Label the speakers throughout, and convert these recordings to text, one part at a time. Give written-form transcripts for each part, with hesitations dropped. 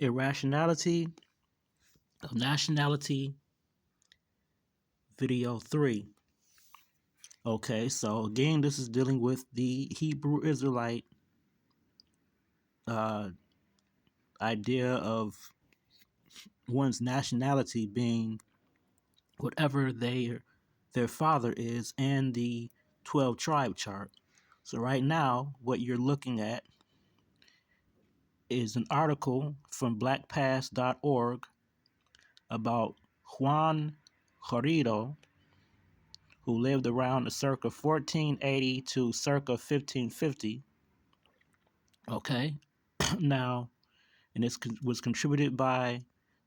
Speaker 1: Irrationality of Nationality, video 3. Okay, so again, this is dealing with the Hebrew Israelite uh, idea of one's nationality being whatever their father is, and the 12 tribe chart. So right now, what you're looking at is an article from blackpast.org about Juan Corrido, who lived around the circa 1480 to circa 1550. Okay, now, and this was contributed by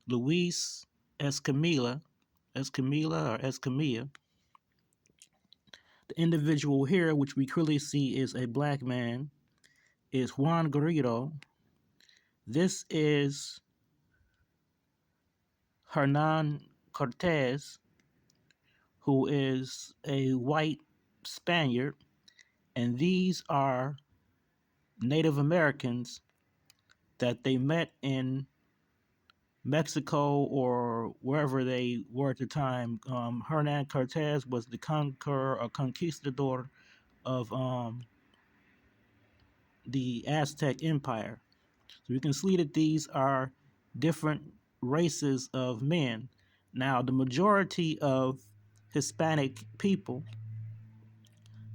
Speaker 1: Luis Escamilla, Escamilla. The individual here, which we clearly see is a black man, is Juan Garrido. This is Hernan Cortez, who is a white Spaniard, and these are Native Americans that they met in Mexico or wherever they were at the time. Hernan Cortez was the conqueror or conquistador of the Aztec Empire. So you can see that these are different races of men. Now, the majority of Hispanic people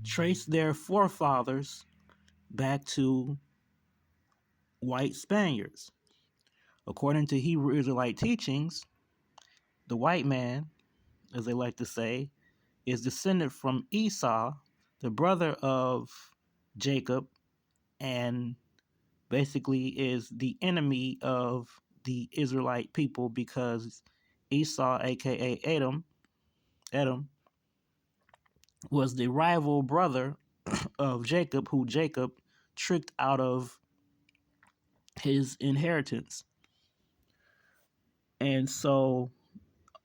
Speaker 1: trace their forefathers back to white Spaniards. According to Hebrew Israelite teachings, the white man, as they like to say, is descended from Esau, the brother of Jacob, and basically is the enemy of the Israelite people because Esau, aka Edom, was the rival brother of Jacob, who Jacob tricked out of his inheritance. And so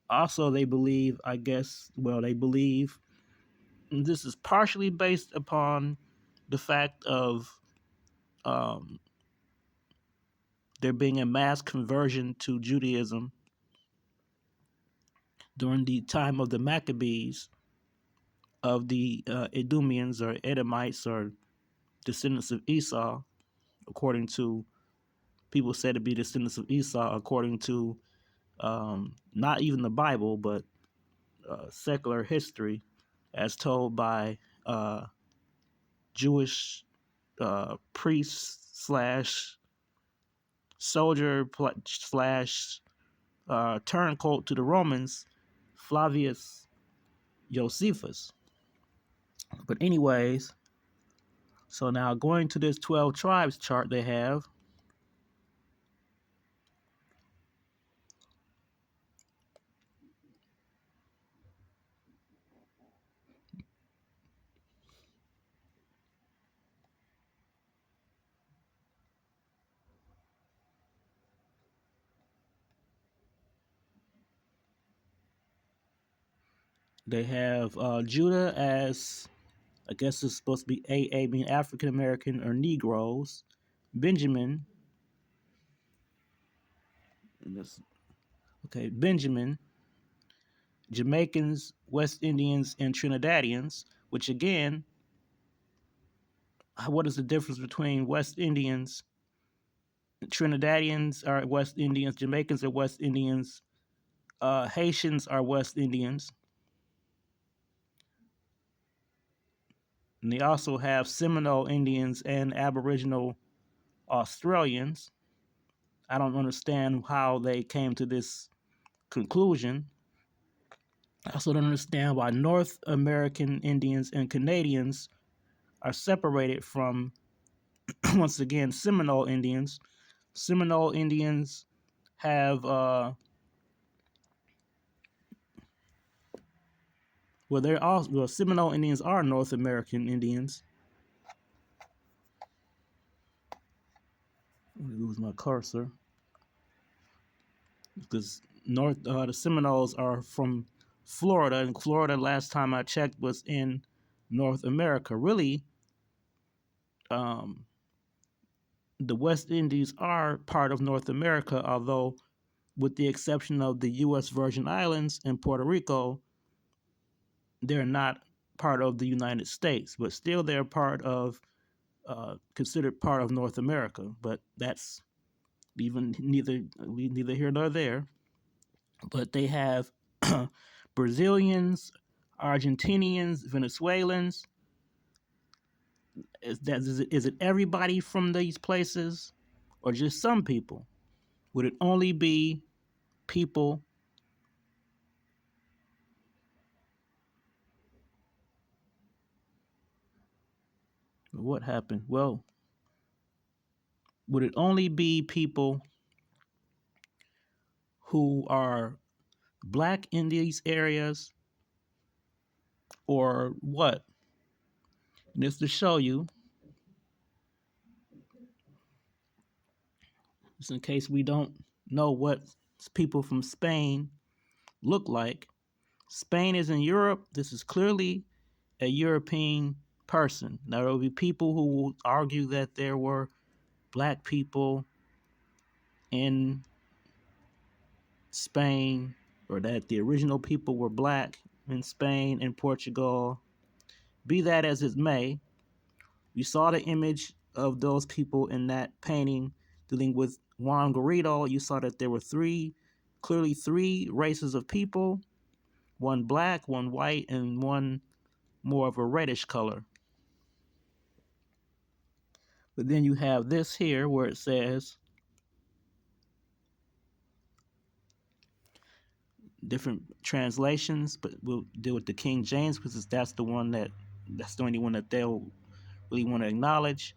Speaker 1: also they believe, they believe, and this is partially based upon the fact of um, there being a mass conversion to Judaism during the time of the Maccabees, of the Edomians or Edomites or descendants of Esau, according to people said to be descendants of Esau, according to not even the Bible, but secular history, as told by Jewish priest slash soldier slash turncoat to the Romans, Flavius Josephus. But anyways, so now going to this 12 tribes chart they have, they have Judah as, I guess it's supposed to be AA, being African American or Negroes. Benjamin, Benjamin, Jamaicans, West Indians, and Trinidadians, which again, what is the difference between West Indians, Trinidadians are West Indians, Jamaicans are West Indians, Haitians are West Indians, and they also have Seminole Indians and Aboriginal Australians. I don't understand how they came to this conclusion. I also don't understand why North American Indians and Canadians are separated from, once again, Seminole Indians. Seminole Indians have, Seminole Indians are North American Indians. Let me lose my cursor. Because the Seminoles are from Florida, and Florida, last time I checked, was in North America. Really, the West Indies are part of North America, although, with the exception of the U.S. Virgin Islands and Puerto Rico, they're not part of the United States, but still they're considered part of North America. But that's even neither here nor there. But they have Brazilians, Argentinians, Venezuelans. Is it everybody from these places, or just some people? Would it only be people? What happened? Well, would it only be people who are black in these areas, or what? And just to show you, just in case we don't know what people from Spain look like. Spain is in Europe. This is clearly a European person. Now, there will be people who will argue that there were black people in Spain, or that the original people were black in Spain and Portugal. Be that as it may, you saw the image of those people in that painting dealing with Juan Garrido. You saw that there were clearly three races of people: one black, one white, and one more of a reddish color. But then you have this here where it says different translations, but we'll deal with the King James because that's the only one that they'll really want to acknowledge.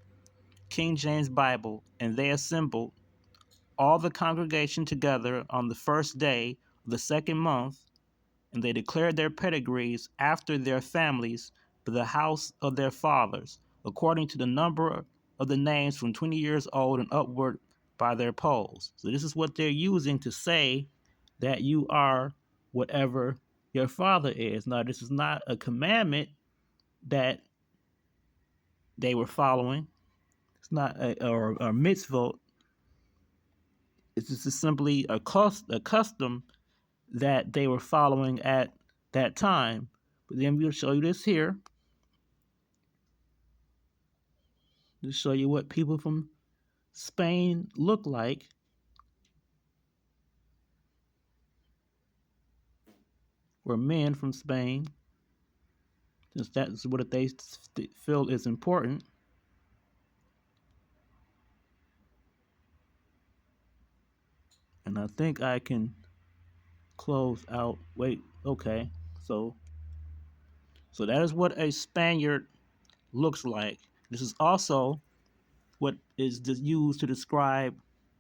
Speaker 1: King James Bible. And they assembled all the congregation together on the first day of the second month, and they declared their pedigrees after their families by the house of their fathers, according to the number of the names from 20 years old and upward by their polls. So this is what they're using to say that you are whatever your father is. Now, this is not a commandment that they were following. It's not a mitzvah. It's just simply a custom that they were following at that time. But then we'll show you this here to show you what people from Spain look like, or men from Spain, since that's what they feel is important. And I think I can close out. Wait, okay. So that is what a Spaniard looks like. This is also what is used to describe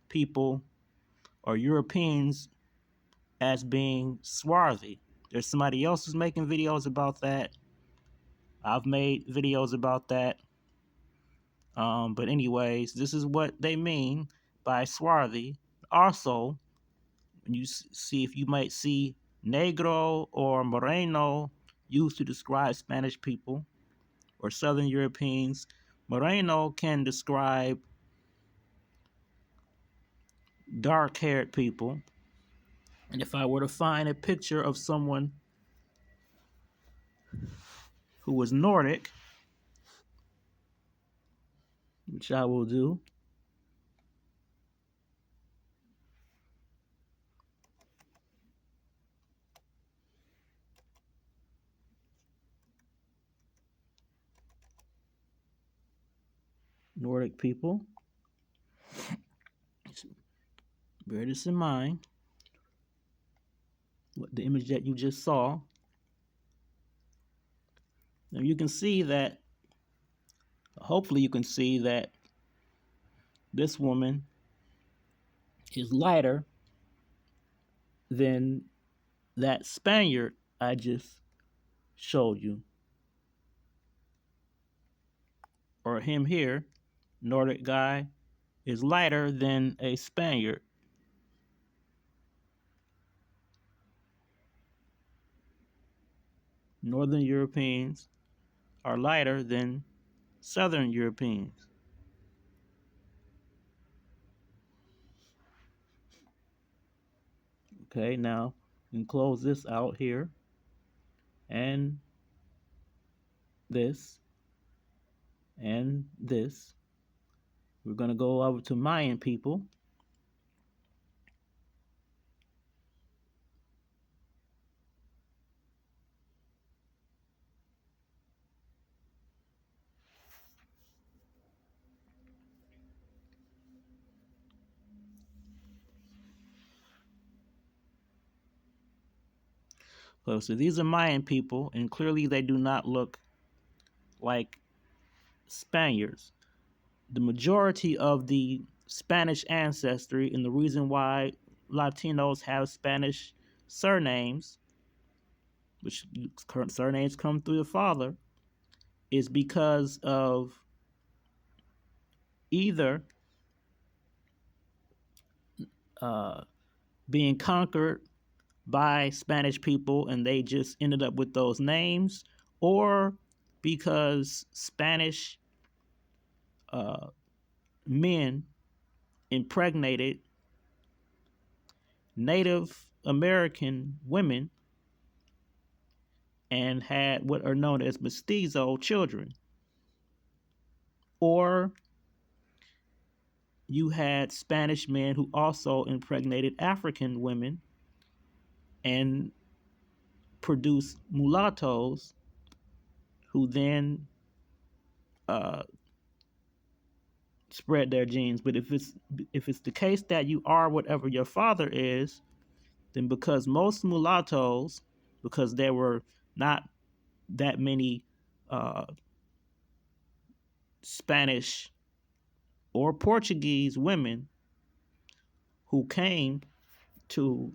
Speaker 1: people or Europeans as being swarthy. There's somebody else who's making videos about that. I've made videos about that. But anyways, this is what they mean by swarthy. Also, you see if you might see negro or moreno used to describe Spanish people or Southern Europeans. Moreno can describe dark-haired people. And if I were to find a picture of someone who was Nordic, which I will do, Nordic people, bear this in mind, the image that you just saw. Now you can see that, hopefully you can see that this woman is lighter than that Spaniard I just showed you. Or him here, Nordic guy, is lighter than a Spaniard. Northern Europeans are lighter than Southern Europeans. Okay, now we can close this out here, and this, and this. We're going to go over to Mayan people. So these are Mayan people, and clearly they do not look like Spaniards. The majority of the Spanish ancestry, and the reason why Latinos have Spanish surnames, which current surnames come through the father, is because of either uh, being conquered by Spanish people and they just ended up with those names, or because Spanish uh, men impregnated Native American women and had what are known as mestizo children. Or you had Spanish men who also impregnated African women and produced mulattoes who then uh, spread their genes. But if it's the case that you are whatever your father is, then because most mulattoes, because there were not that many Spanish or Portuguese women who came to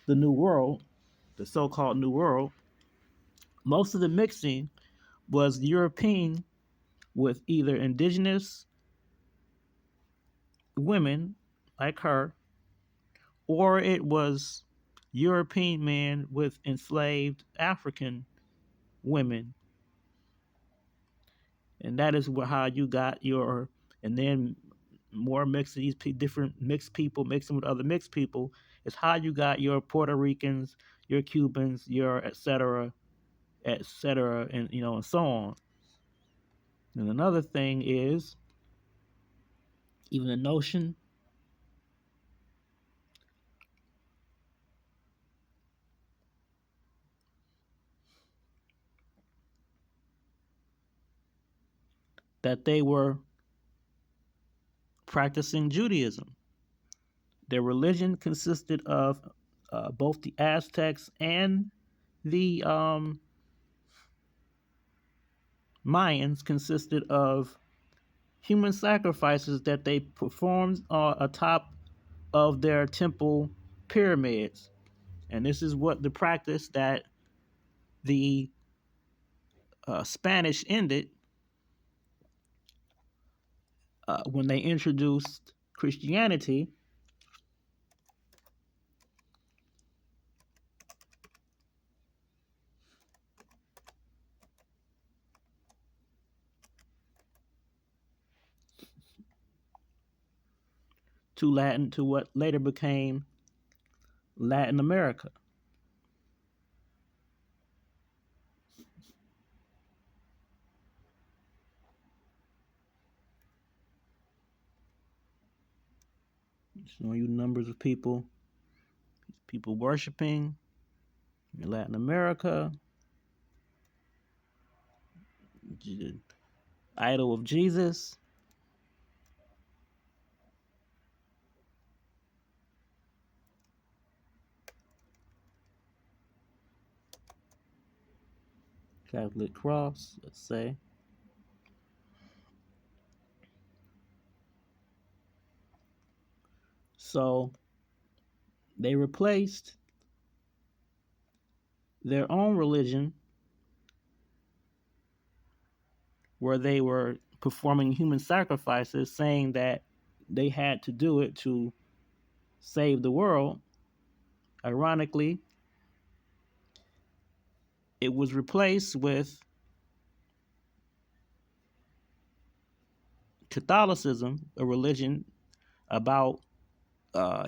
Speaker 1: the New World, the so-called New World, most of the mixing was European with either indigenous women like her, or it was European men with enslaved African women. And that is how you got your, and then more mixed, these different mixed people mixing with other mixed people is how you got your Puerto Ricans, your Cubans, your et cetera, and and so on. And another thing is even the notion that they were practicing Judaism. Their religion consisted of both the Aztecs and the Mayans consisted of human sacrifices that they performed atop of their temple pyramids. And this is what the practice that the Spanish ended when they introduced Christianity. To what later became Latin America. Showing you numbers of people worshiping in Latin America, the idol of Jesus, Catholic cross, let's say. So they replaced their own religion where they were performing human sacrifices, saying that they had to do it to save the world. Ironically, it was replaced with Catholicism, a religion about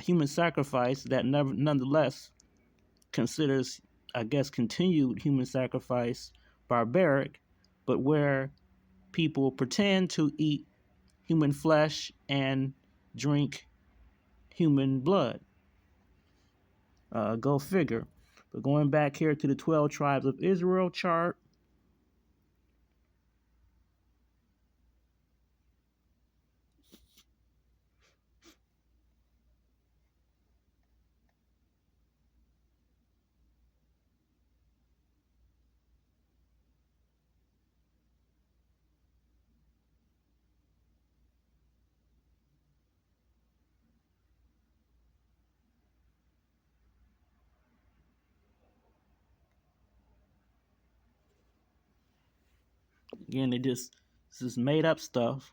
Speaker 1: human sacrifice that nonetheless considers, I guess, continued human sacrifice barbaric, but where people pretend to eat human flesh and drink human blood. Go figure. But going back here to the 12 tribes of Israel chart, again, this is made up stuff.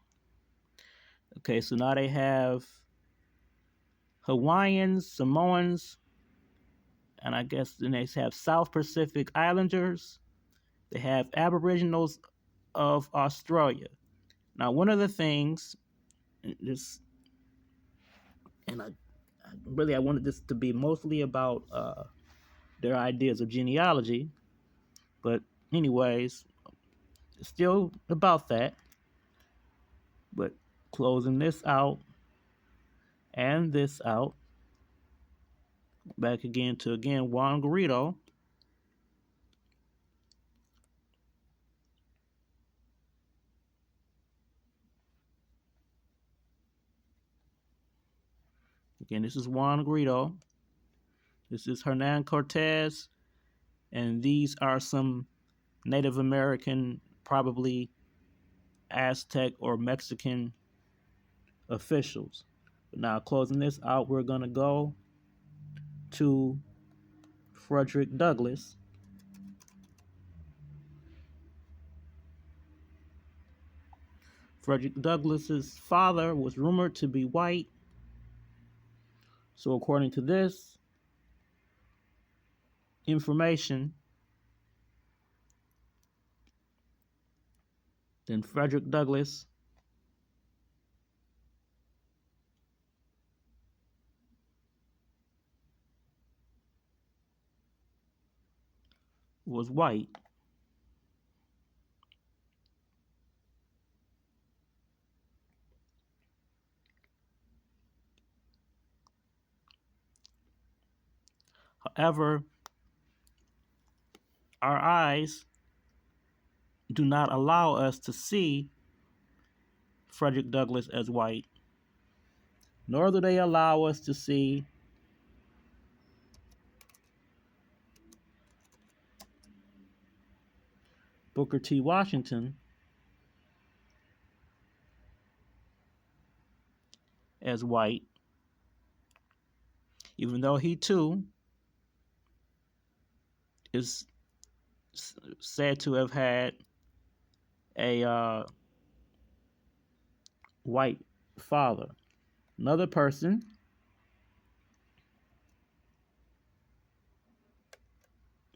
Speaker 1: Okay, so now they have Hawaiians, Samoans, and I guess then they have South Pacific Islanders. They have Aboriginals of Australia. Now, one of the things, this, and I wanted this to be mostly about their ideas of genealogy, but anyways, it's still about that. But closing this out and this out, back again to Juan Garrido. Again, this is Juan Garrido. This is Hernan Cortez, and these are some Native American, probably Aztec or Mexican officials. But now, closing this out, we're going to go to Frederick Douglass. Frederick Douglass's father was rumored to be white. So, according to this information, then Frederick Douglass was white. However, our eyes do not allow us to see Frederick Douglass as white, nor do they allow us to see Booker T. Washington as white, even though he too is said to have had a white father. Another person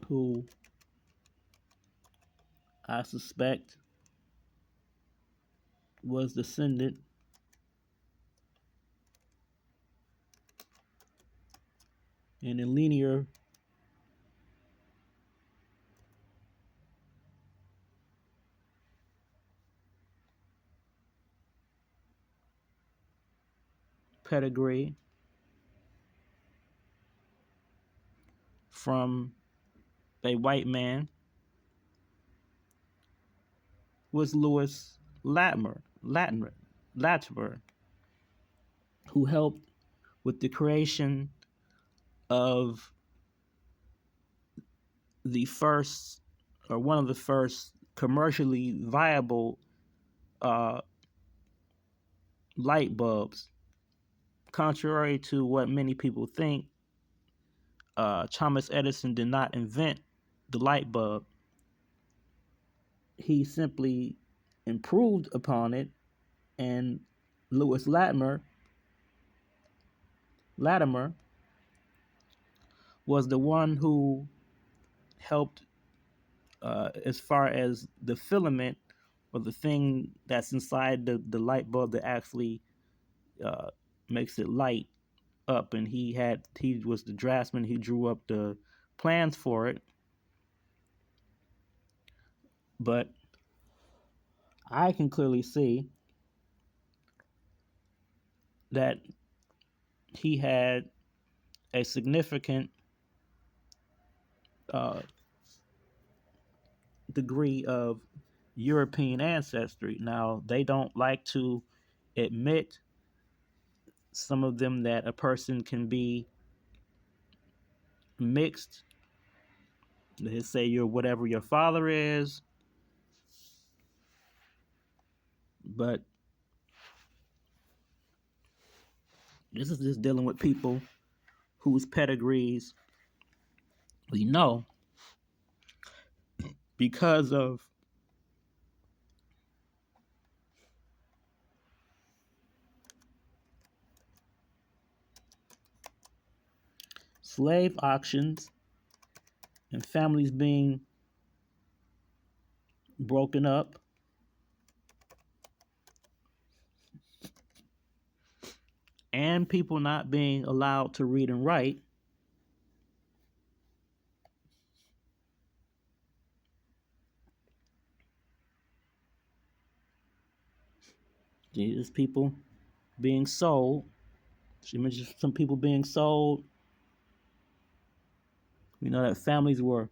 Speaker 1: who I suspect was descended in a linear pedigree from a white man was Louis Latimer, who helped with the creation of the first, or one of the first, commercially viable uh, light bulbs. Contrary to what many people think, Thomas Edison did not invent the light bulb. He simply improved upon it, and Louis Latimer was the one who helped as far as the filament or the thing that's inside the light bulb that actually uh, makes it light. up, and he was the draftsman. He drew up the plans for it, but I can clearly see that he had a significant uh, degree of European ancestry. Now, they don't like to admit, some of them, that a person can be mixed. They say you're whatever your father is, but this is just dealing with people whose pedigrees we know because of slave auctions and families being broken up and people not being allowed to read and write. These people being sold. She mentioned some people being sold. We know that families were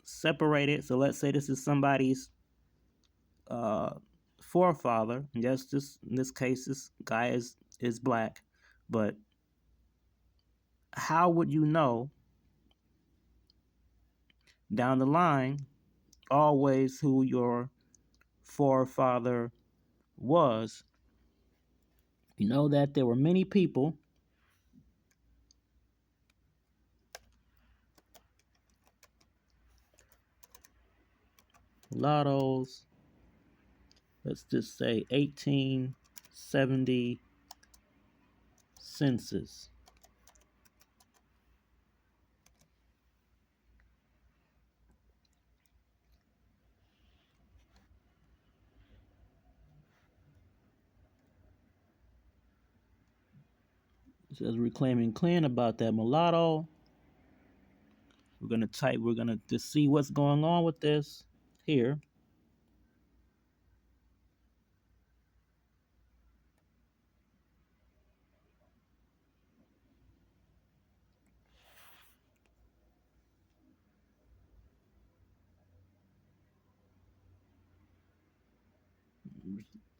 Speaker 1: separated. So let's say this is somebody's uh, forefather. Yes, this in this case, this guy is black. But how would you know down the line always who your forefather was? You know that there were many people, mulattoes. Let's just say 1870 census. It says reclaiming clean about that mulatto. We're gonna just see what's going on with this here.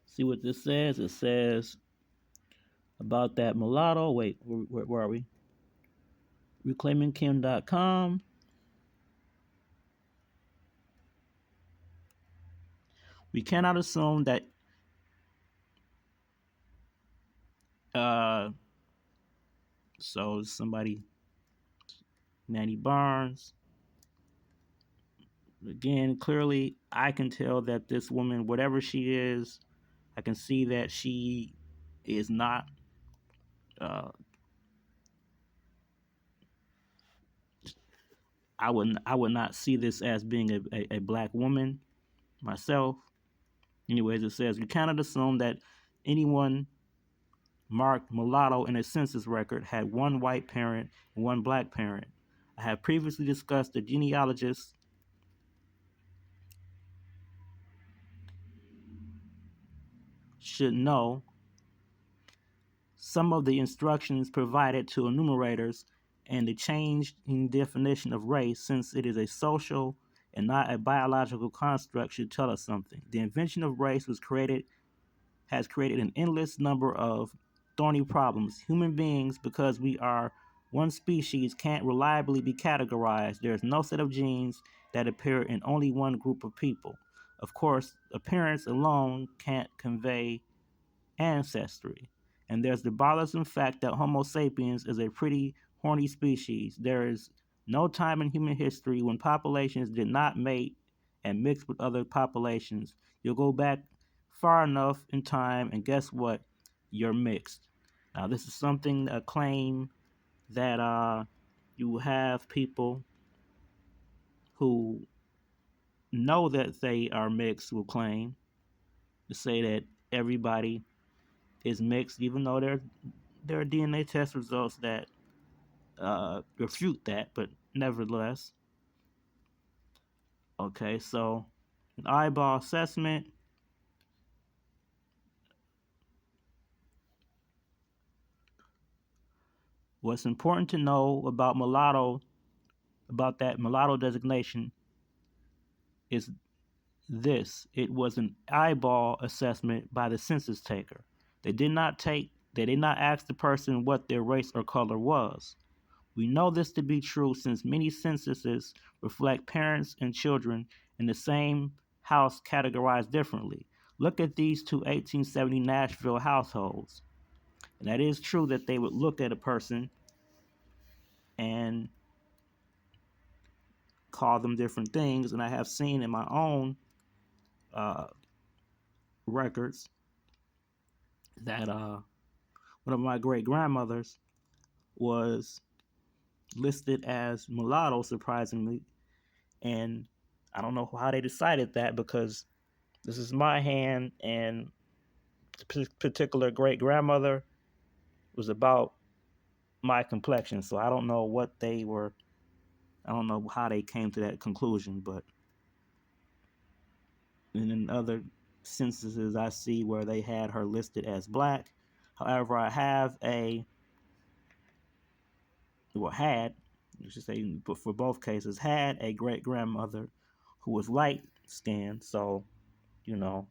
Speaker 1: See what this says. It says about that mulatto. Wait, where are we? Reclaimingkim.com. We cannot assume that uh so somebody, Nanny Barnes. Again, clearly I can tell that this woman, whatever she is, I can see that she is not uh I would not see this as being a black woman myself. Anyways, it says we cannot assume that anyone marked mulatto in a census record had one white parent and one black parent. I have previously discussed the genealogists should know some of the instructions provided to enumerators and the change in definition of race, since it is a social and not a biological construct, should tell us something. The invention of race has created an endless number of thorny problems. Human beings, because we are one species, can't reliably be categorized. There is no set of genes that appear in only one group of people. Of course, appearance alone can't convey ancestry. And there's the bothersome fact that Homo sapiens is a pretty horny species. There is no time in human history when populations did not mate and mix with other populations. You'll go back far enough in time, and guess what? You're mixed. Now, this is something, a claim that you have people who know that they are mixed will claim to say that everybody is mixed, even though there are DNA test results that refute that, but nevertheless. Okay, so an eyeball assessment. What's important to know about that mulatto designation is this: it was an eyeball assessment by the census taker. They did not ask the person what their race or color was. We know this to be true since many censuses reflect parents and children in the same house categorized differently. Look at these two 1870 Nashville households. And that is true that they would look at a person and call them different things. And I have seen in my own uh, records that one of my great grandmothers was listed as mulatto, surprisingly. And I don't know how they decided that, because this is my hand, and the particular great grandmother was about my complexion. So I don't know what they were, I don't know how they came to that conclusion, but in other censuses I see where they had her listed as black. However, I have had, I should say, but for both cases, had a great grandmother who was light skinned. So, you know,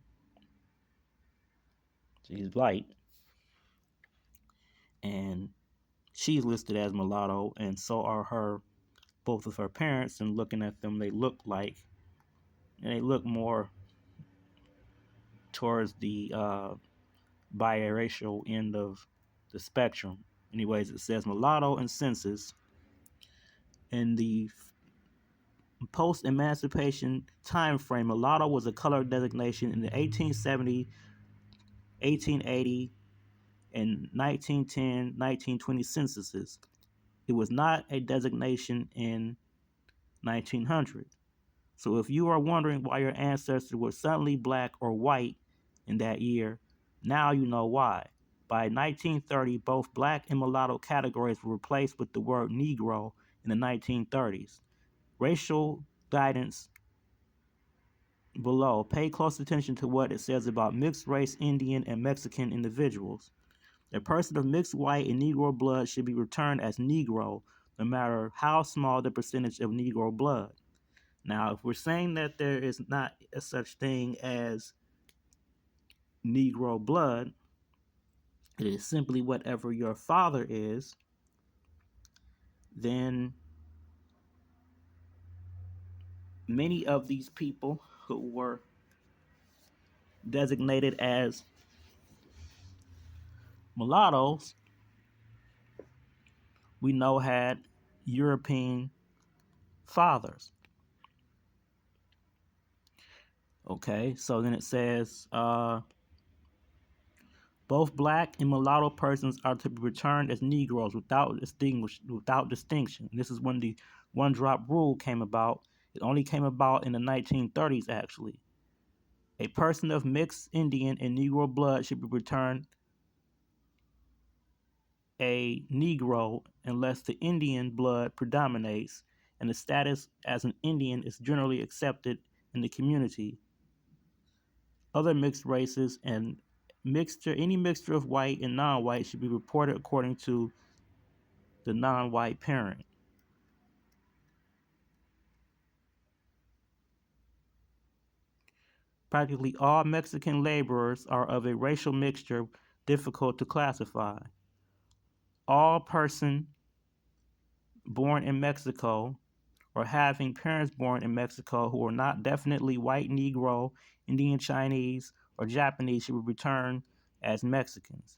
Speaker 1: she's light, and she's listed as mulatto, and so are both of her parents. And looking at them, they look more towards the biracial end of the spectrum. Anyways, it says mulatto and census. In the post-emancipation time frame, mulatto was a color designation in the 1870, 1880, and 1910, 1920 censuses. It was not a designation in 1900. So if you are wondering why your ancestors were suddenly black or white in that year, now you know why. By 1930, both black and mulatto categories were replaced with the word Negro in the 1930s. Racial guidance below. Pay close attention to what it says about mixed race Indian and Mexican individuals. A person of mixed white and Negro blood should be returned as Negro, no matter how small the percentage of Negro blood. Now, if we're saying that there is not a such thing as Negro blood, it is simply whatever your father is, then many of these people who were designated as mulattoes, we know had European fathers. Okay, so then it says, both black and mulatto persons are to be returned as Negroes without distinction. And this is when the one-drop rule came about. It only came about in the 1930s, actually. A person of mixed Indian and Negro blood should be returned a Negro unless the Indian blood predominates and the status as an Indian is generally accepted in the community. Other mixed races and any mixture of white and non-white should be reported according to the non-white parent. Practically all Mexican laborers are of a racial mixture difficult to classify. All person born in Mexico or having parents born in Mexico who are not definitely white, Negro, Indian, Chinese, or Japanese should be returned as Mexicans.